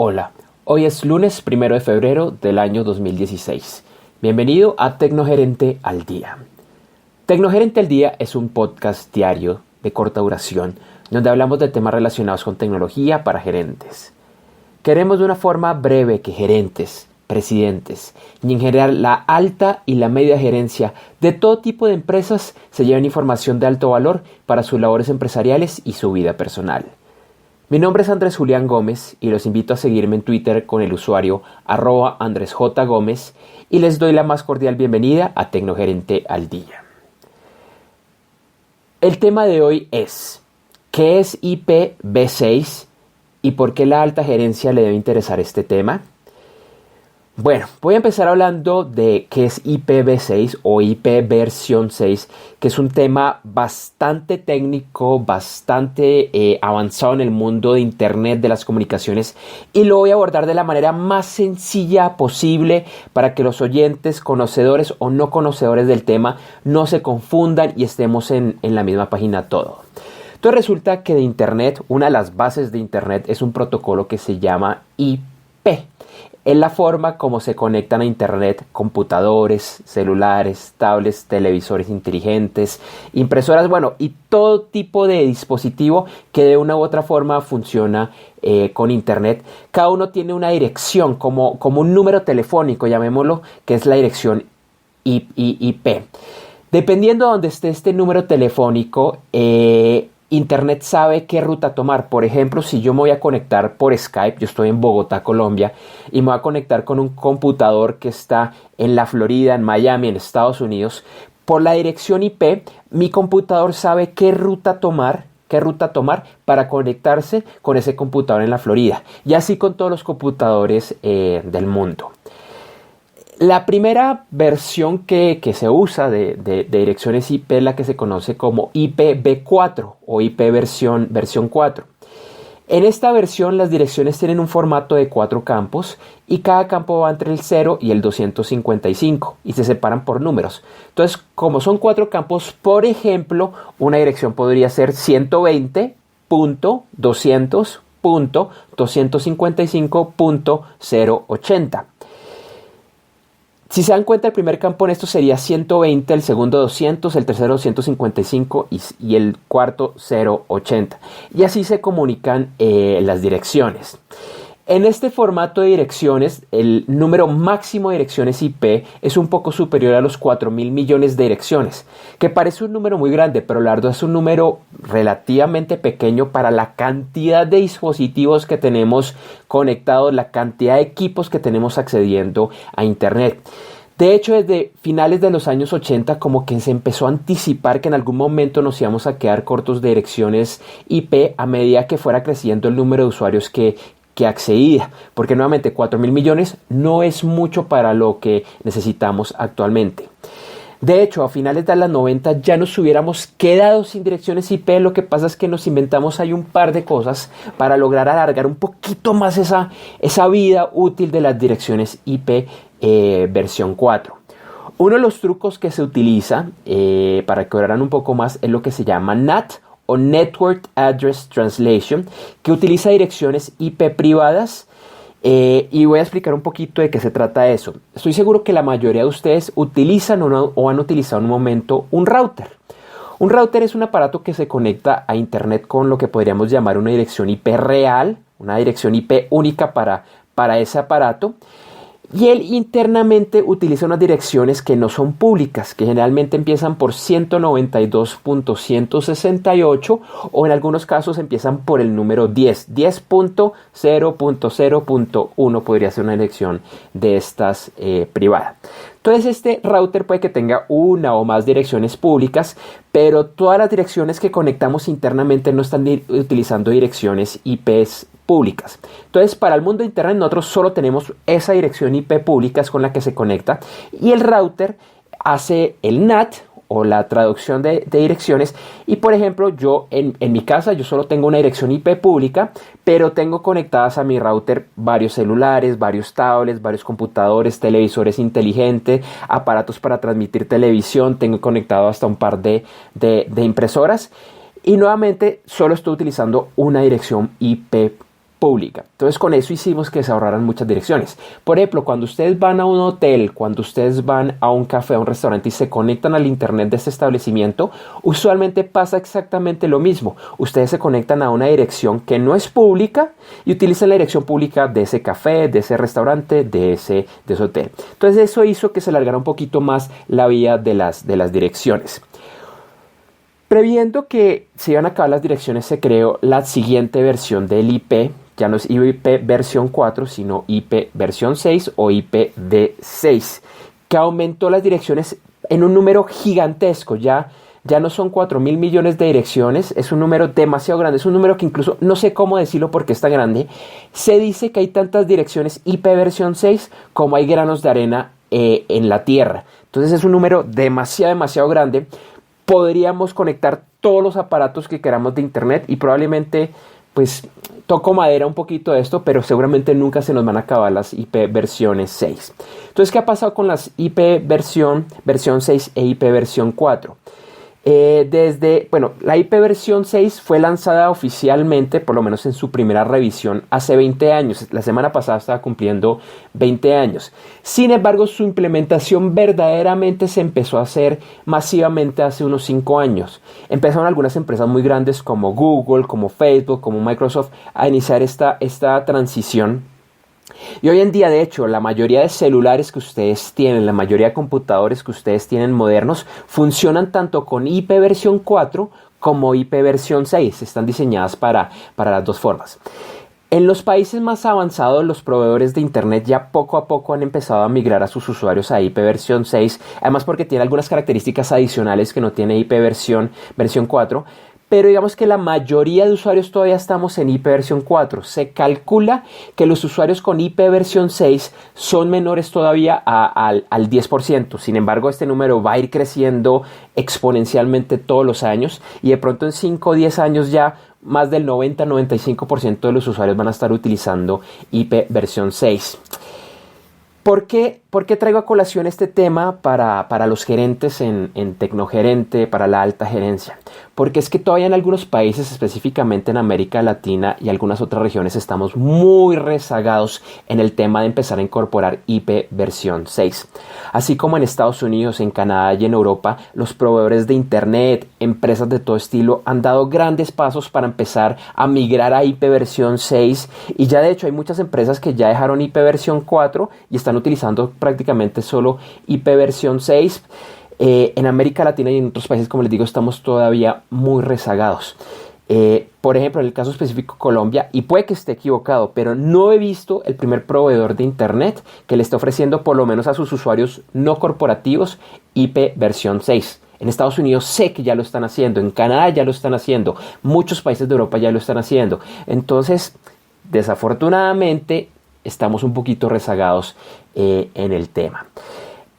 Hola, hoy es lunes 1 de febrero del año 2016. Bienvenido a Tecnogerente al Día. Tecnogerente al Día es un podcast diario de corta duración donde hablamos de temas relacionados con tecnología para gerentes. Queremos de una forma breve que gerentes, presidentes y en general la alta y la media gerencia de todo tipo de empresas se lleven información de alto valor para sus labores empresariales y su vida personal. Mi nombre es Andrés Julián Gómez y los invito a seguirme en Twitter con el usuario @AndresJGómez y les doy la más cordial bienvenida a Tecnogerente al Día. El tema de hoy es ¿qué es IPv6 y por qué la alta gerencia le debe interesar este tema? Bueno, voy a empezar hablando de qué es IPv6 o IP versión 6, que es un tema bastante técnico, bastante avanzado en el mundo de Internet, de las comunicaciones, y lo voy a abordar de la manera más sencilla posible para que los oyentes, conocedores o no conocedores del tema, no se confundan y estemos en la misma página todo. Entonces resulta que de Internet, una de las bases de Internet es un protocolo que se llama IP. Es la forma como se conectan a Internet computadores, celulares, tablets, televisores inteligentes, impresoras, y todo tipo de dispositivo que de una u otra forma funciona con Internet. Cada uno tiene una dirección, como un número telefónico, llamémoslo, que es la dirección IP. Dependiendo de donde esté este número telefónico, Internet sabe qué ruta tomar. Por ejemplo, si yo me voy a conectar por Skype, yo estoy en Bogotá, Colombia, y me voy a conectar con un computador que está en la Florida, en Miami, en Estados Unidos, por la dirección IP, mi computador sabe qué ruta tomar para conectarse con ese computador en la Florida. Y así con todos los computadores del mundo. La primera versión que se usa de direcciones IP es la que se conoce como IPv4 o IP versión 4. En esta versión las direcciones tienen un formato de 4 campos y cada campo va entre el 0 y el 255 y se separan por números. Entonces, como son 4 campos, por ejemplo, una dirección podría ser 120.200.255.080. Si se dan cuenta, el primer campo en esto sería 120, el segundo 200, el tercero 255 y el cuarto 080. Y así se comunican las direcciones. En este formato de direcciones, el número máximo de direcciones IP es un poco superior a los 4.000 millones de direcciones, que parece un número muy grande, pero la verdad es un número relativamente pequeño para la cantidad de dispositivos que tenemos conectados, la cantidad de equipos que tenemos accediendo a Internet. De hecho, desde finales de los años 80 como que se empezó a anticipar que en algún momento nos íbamos a quedar cortos de direcciones IP a medida que fuera creciendo el número de usuarios que accedía, porque nuevamente 4.000 millones no es mucho para lo que necesitamos actualmente. De hecho, a finales de los 90 ya nos hubiéramos quedado sin direcciones IP. Lo que pasa es que nos inventamos ahí un par de cosas para lograr alargar un poquito más esa vida útil de las direcciones IP versión 4. Uno de los trucos que se utiliza para que oraran un poco más es lo que se llama NAT o Network Address Translation, que utiliza direcciones IP privadas. Y voy a explicar un poquito de qué se trata eso. Estoy seguro que la mayoría de ustedes utilizan o han utilizado en un momento un router. Un router es un aparato que se conecta a Internet con lo que podríamos llamar una dirección IP real, una dirección IP única para ese aparato. Y él internamente utiliza unas direcciones que no son públicas, que generalmente empiezan por 192.168 o en algunos casos empiezan por el número 10. 10.0.0.1 podría ser una dirección de estas privada. Entonces este router puede que tenga una o más direcciones públicas, pero todas las direcciones que conectamos internamente no están utilizando direcciones IPs públicas. Entonces, para el mundo de Internet nosotros solo tenemos esa dirección IP pública con la que se conecta y el router hace el NAT o la traducción de direcciones y por ejemplo yo en mi casa yo solo tengo una dirección IP pública, pero tengo conectadas a mi router varios celulares, varios tablets, varios computadores, televisores inteligentes, aparatos para transmitir televisión, tengo conectado hasta un par de impresoras y nuevamente solo estoy utilizando una dirección IP pública. Entonces con eso hicimos que se ahorraran muchas direcciones. Por ejemplo, cuando ustedes van a un hotel, cuando ustedes van a un café, a un restaurante y se conectan al internet de este establecimiento, usualmente pasa exactamente lo mismo. Ustedes se conectan a una dirección que no es pública y utilizan la dirección pública de ese café, de ese restaurante, de ese hotel. Entonces eso hizo que se alargara un poquito más la vía de las direcciones. Previendo que se iban a acabar las direcciones, se creó la siguiente versión del IP. Ya no es IP versión 4, sino IP versión 6 o IPv6, que aumentó las direcciones en un número gigantesco. Ya no son 4.000 millones de direcciones, es un número demasiado grande, es un número que incluso no sé cómo decirlo porque es tan grande. Se dice que hay tantas direcciones IP versión 6 como hay granos de arena en la Tierra. Entonces es un número demasiado grande. Podríamos conectar todos los aparatos que queramos de internet y probablemente, pues, toco madera un poquito de esto, pero seguramente nunca se nos van a acabar las IP versiones 6. Entonces, ¿qué ha pasado con las IP versión 6 e IP versión 4? La IP versión 6 fue lanzada oficialmente, por lo menos en su primera revisión, hace 20 años. La semana pasada estaba cumpliendo 20 años. Sin embargo, su implementación verdaderamente se empezó a hacer masivamente hace unos 5 años. Empezaron algunas empresas muy grandes como Google, como Facebook, como Microsoft a iniciar esta transición. Y hoy en día, de hecho, la mayoría de celulares que ustedes tienen, la mayoría de computadores que ustedes tienen modernos, funcionan tanto con IP versión 4 como IP versión 6. Están diseñadas para las dos formas. En los países más avanzados, los proveedores de internet ya poco a poco han empezado a migrar a sus usuarios a IP versión 6, además porque tiene algunas características adicionales que no tiene IP versión 4. Pero digamos que la mayoría de usuarios todavía estamos en IP versión 4. Se calcula que los usuarios con IP versión 6 son menores todavía al 10%. Sin embargo, este número va a ir creciendo exponencialmente todos los años. Y de pronto en 5 o 10 años ya más del 90-95% de los usuarios van a estar utilizando IP versión 6. ¿Por qué traigo a colación este tema para los gerentes en Tecnogerente, para la alta gerencia? Porque es que todavía en algunos países, específicamente en América Latina y algunas otras regiones, estamos muy rezagados en el tema de empezar a incorporar IP versión 6. Así como en Estados Unidos, en Canadá y en Europa, los proveedores de internet, empresas de todo estilo, han dado grandes pasos para empezar a migrar a IP versión 6. Y ya de hecho hay muchas empresas que ya dejaron IP versión 4 y están utilizando prácticamente solo IP versión 6. En América Latina y en otros países, como les digo, estamos todavía muy rezagados. Por ejemplo, en el caso específico Colombia, y puede que esté equivocado, pero no he visto el primer proveedor de internet que le esté ofreciendo por lo menos a sus usuarios no corporativos IP versión 6. En Estados Unidos sé que ya lo están haciendo, en Canadá ya lo están haciendo, muchos países de Europa ya lo están haciendo. Entonces, desafortunadamente, estamos un poquito rezagados en el tema.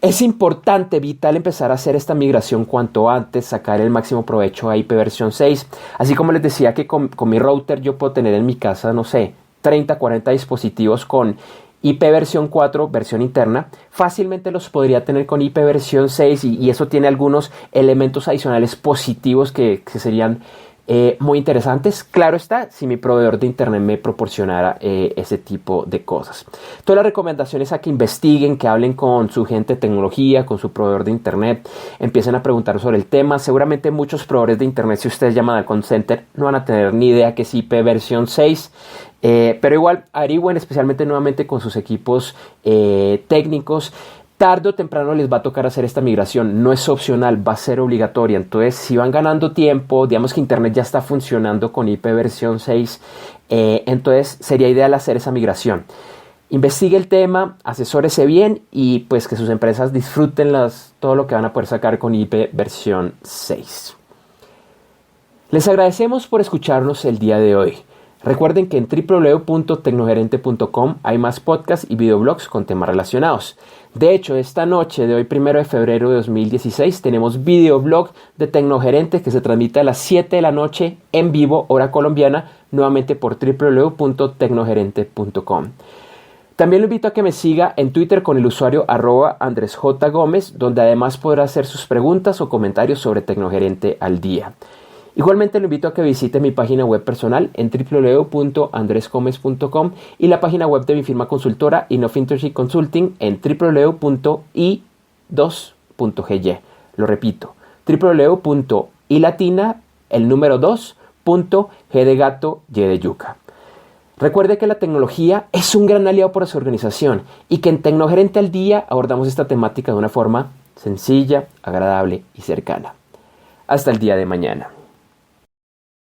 Es importante, vital, empezar a hacer esta migración cuanto antes, sacar el máximo provecho a IP versión 6. Así como les decía que con mi router yo puedo tener en mi casa, no sé, 30, 40 dispositivos con IP versión 4, versión interna. Fácilmente los podría tener con IP versión 6 y eso tiene algunos elementos adicionales positivos que serían muy interesantes. Claro está, si mi proveedor de internet me proporcionara ese tipo de cosas. Todas las recomendaciones a que investiguen, que hablen con su gente de tecnología, con su proveedor de internet, empiecen a preguntar sobre el tema. Seguramente muchos proveedores de internet, si ustedes llaman al call center, no van a tener ni idea que es IP versión 6. Pero igual averigüen, especialmente nuevamente con sus equipos técnicos. Tarde o temprano les va a tocar hacer esta migración, no es opcional, va a ser obligatoria. Entonces, si van ganando tiempo, digamos que internet ya está funcionando con IP versión 6, entonces sería ideal hacer esa migración. Investigue el tema, asesórese bien y pues que sus empresas disfruten todo lo que van a poder sacar con IP versión 6. Les agradecemos por escucharnos el día de hoy. Recuerden que en www.tecnogerente.com hay más podcasts y videoblogs con temas relacionados. De hecho, esta noche de hoy, 1 de febrero de 2016, tenemos videoblog de Tecnogerente que se transmite a las 7 de la noche en vivo, hora colombiana, nuevamente por www.tecnogerente.com. También lo invito a que me siga en Twitter con el usuario @AndresJGómez, donde además podrá hacer sus preguntas o comentarios sobre Tecnogerente al día. Igualmente lo invito a que visite mi página web personal en www.andresgomez.com y la página web de mi firma consultora Enough Internship Consulting en www.i2.gy. Lo repito, www.ilatina, el número 2.g de gato, y de yuca. Recuerde que la tecnología es un gran aliado para su organización y que en Tecnogerente al Día abordamos esta temática de una forma sencilla, agradable y cercana. Hasta el día de mañana.